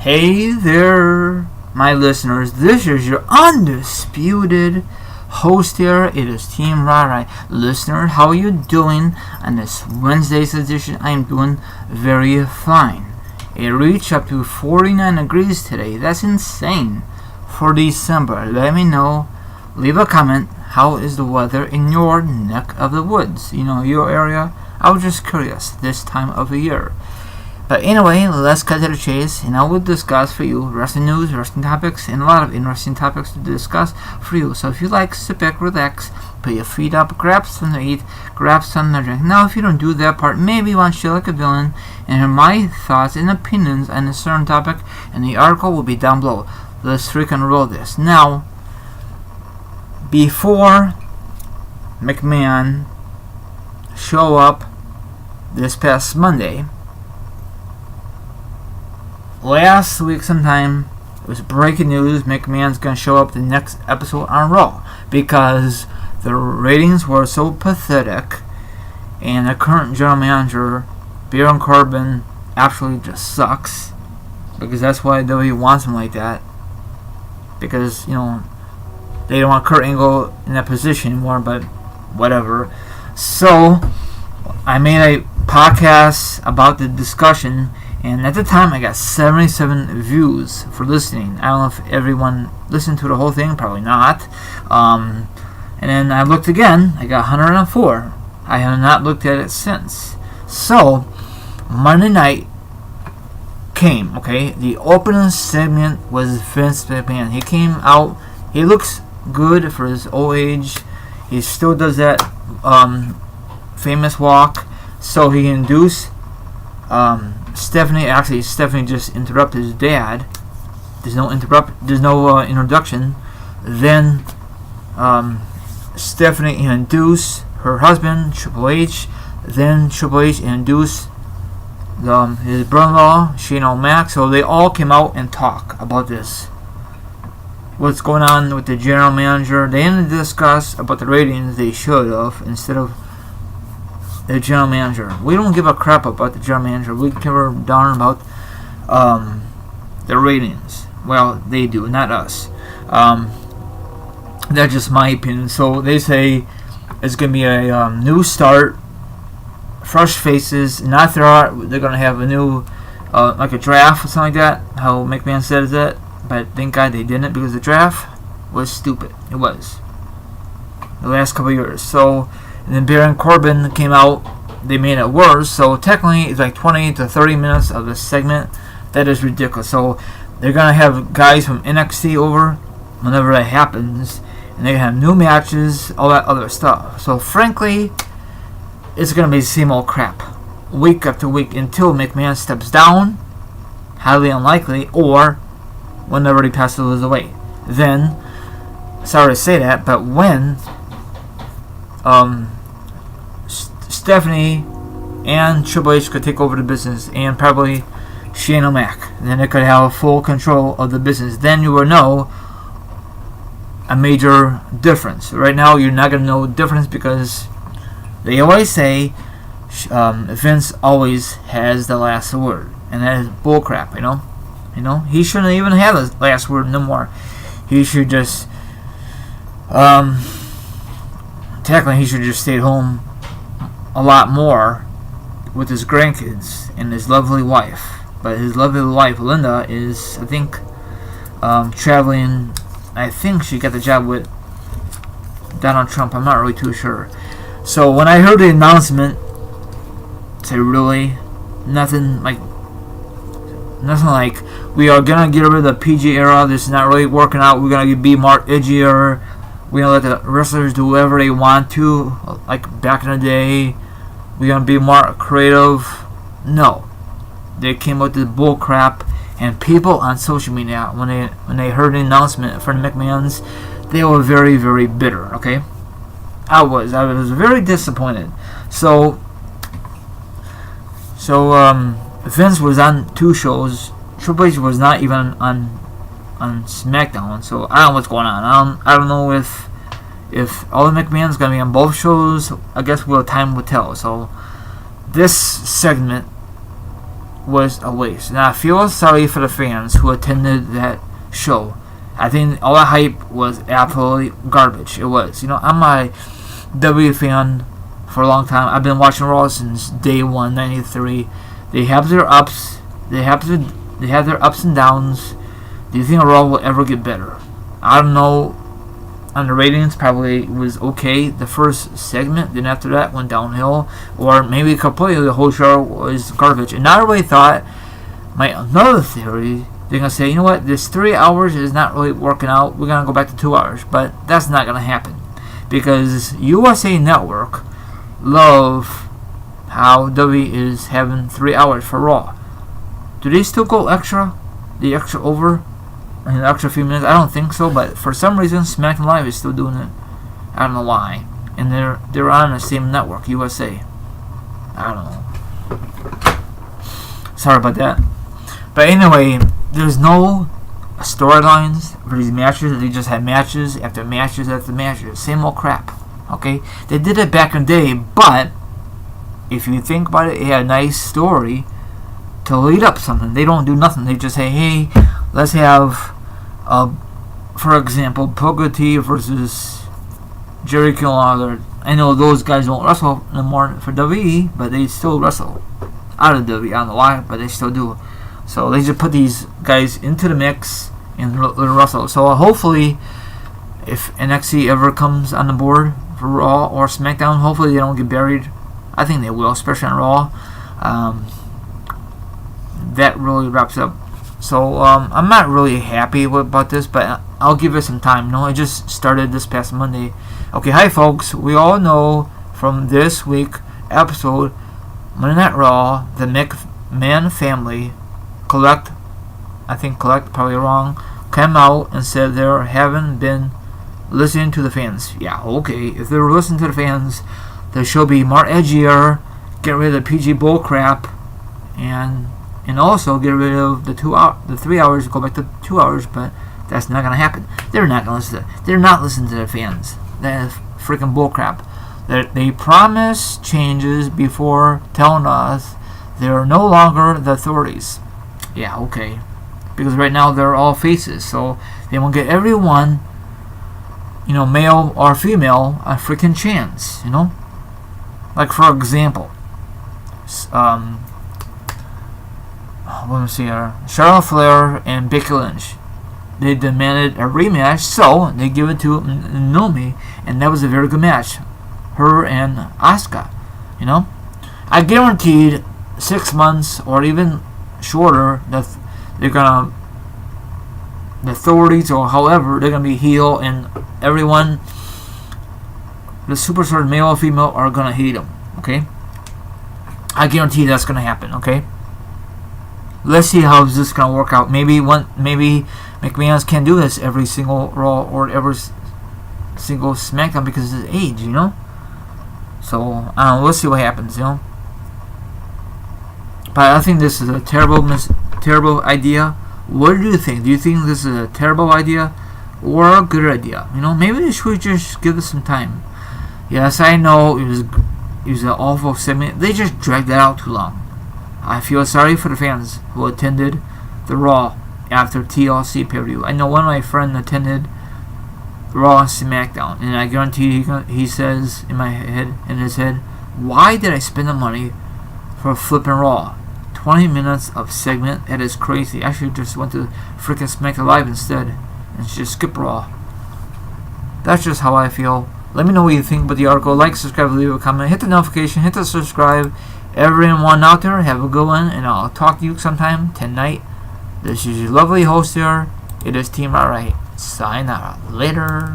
Hey there, my listeners. This is your undisputed host here. It is Team Rara. Listener, how are you doing on this Wednesday's edition? I am doing very fine. It reached up to 49 degrees today. That's insane for December. Let me know. Leave a comment. How is the weather in your neck of the woods? Your area? I was just curious this time of the year. But anyway, let's cut to the chase, and I will discuss for you wrestling news, wrestling topics, and a lot of interesting topics to discuss for you. So if you like, sit back, relax, put your feet up, grab something to eat, grab something to drink. Now, if you don't do that part, maybe you want to chill like a villain and hear my thoughts and opinions on a certain topic, and the article will be down below. Let's freaking roll this. Now, before McMahon show up this past Monday, last week sometime, it was breaking news, McMahon's going to show up the next episode on Raw because the ratings were so pathetic, and the current general manager, Baron Corbin, absolutely just sucks, because that's why WWE wants him like that, because, they don't want Kurt Angle in that position anymore, but whatever. So, I made a podcast about the discussion, and at the time I got 77 views for listening. I don't know if everyone listened to the whole thing, probably not. And then I looked again, I got 104. I have not looked at it since. So, Monday night came, okay? The opening segment was Vince McMahon. He came out, he looks good for his old age. He still does that famous walk. So he induced Stephanie just interrupted his dad. There's no introduction. Then Stephanie introduced her husband, Triple H. Then Triple H introduced his brother-in-law, Shane O'Mac. So they all came out and talk about this. What's going on with the general manager. They didn't discuss about the ratings they should have instead of the general manager. We don't give a crap about the general manager. We care darn about the ratings. Well, they do, not us. That's just my opinion. So they say it's going to be a new start, fresh faces. Not if there are, they're going to have a new, like a draft or something like that. How McMahon says that. But thank God they didn't, because the draft was stupid. It was. The last couple of years. So, and then Baron Corbin came out. They made it worse. So technically, it's like 20 to 30 minutes of the segment. That is ridiculous. So they're going to have guys from NXT over whenever that happens. And they're going to have new matches, all that other stuff. So frankly, it's going to be the same old crap. Week after week until McMahon steps down. Highly unlikely. Or whenever he passes away. Then, sorry to say that, but when Stephanie and Triple H could take over the business, and probably Shane O'Mac, and then they could have full control of the business, then you will know a major difference. Right now, you're not going to know the difference, because they always say Vince always has the last word, and that is bullcrap, he shouldn't even have the last word no more. He should just technically he should just stay at home a lot more with his grandkids and his lovely wife. But his lovely wife, Linda, is, I think, traveling. I think she got the job with Donald Trump. I'm not really too sure. So when I heard the announcement, I said, really? Nothing like we are gonna get rid of the PG era. This is not really working out. We're gonna be more edgier. We're gonna let the wrestlers do whatever they want to, like back in the day. We're gonna be more creative. No, they came with this bull crap, and people on social media, when they heard the announcement from the McMahons, they were very, very bitter. Okay, I was very disappointed. So Vince was on 2 shows. Triple H was not even on SmackDown. So I don't know what's going on. I don't know if all the McMahon's gonna be on both shows. I guess time will tell. So this segment was a waste. And I feel sorry for the fans who attended that show. I think all the hype was absolutely garbage. It was. I'm a W fan for a long time. I've been watching Raw since day one, '93. They have their ups. They have their ups and downs. Do you think Raw will ever get better? I don't know. On the ratings, probably was okay the first segment. Then after that, went downhill, or maybe completely the whole show was garbage. And I really thought another theory. They're gonna say, you know what, this 3 hours is not really working out. We're gonna go back to 2 hours, but that's not gonna happen because USA Network love how W is having 3 hours for Raw. Do they still go extra? The extra over? And the extra few minutes? I don't think so, but for some reason SmackDown Live is still doing it. I don't know why. And they're on the same network, USA. I don't know. Sorry about that. But anyway, there's no storylines for these matches. They just had matches after matches after matches. Same old crap. Okay? They did it back in the day, but if you think about it, it had a nice story to lead up something. They don't do nothing. They just say, hey, let's have, for example, Booker T versus Jerry Lawler. I know those guys don't wrestle no more for WWE, but they still wrestle out of WWE. I don't know why, but they still do. So they just put these guys into the mix and wrestle. So hopefully, if NXT ever comes on the board for Raw or SmackDown, hopefully they don't get buried. I think they will, especially on Raw. That really wraps up. So I'm not really happy about this, but I'll give it some time. It just started this past Monday. Okay, hi folks. We all know from this week episode, Monday Night Raw, the McMahon family, collect, probably wrong, came out and said they haven't been listening to the fans. Yeah, okay. If they were listening to the fans, the show be more edgier, get rid of the PG bull crap, and also get rid of the 3 hours, go back to 2 hours. But that's not gonna happen. They're not gonna listen. They're not listening to the fans. That is freaking bull crap. They promise changes before telling us they're no longer the authorities. Yeah, okay. Because right now they're all faces, so they won't get everyone, male or female, a freaking chance, Like, for example, let me see here. Charlotte Flair and Becky Lynch. They demanded a rematch, so they give it to Naomi, and that was a very good match. Her and Asuka, I guaranteed 6 months or even shorter that they're gonna, the authorities or however, they're gonna be heel, and everyone, the superstar, male or female, are gonna hate them. Okay, I guarantee that's gonna happen. Okay, let's see how this is gonna work out. Maybe McMahon can't do this every single Raw or every single SmackDown because of his age, So we'll see what happens, But I think this is a terrible idea. What do you think? Do you think this is a terrible idea or a good idea? Maybe they should just give us some time. Yes, I know it was an awful segment. They just dragged it out too long. I feel sorry for the fans who attended the Raw after TLC pay-per-view. I know one of my friends attended Raw and SmackDown, and I guarantee he says in his head, why did I spend the money for flipping Raw? 20 minutes of segment, that is crazy. I should just went to freaking SmackDown Live instead and just skip Raw. That's just how I feel. Let me know what you think about the article. Like, subscribe, leave a comment, hit the notification, hit the subscribe. Everyone out there, have a good one, and I'll talk to you sometime tonight. This is your lovely host here. It is Team Alright. Sign out. Later.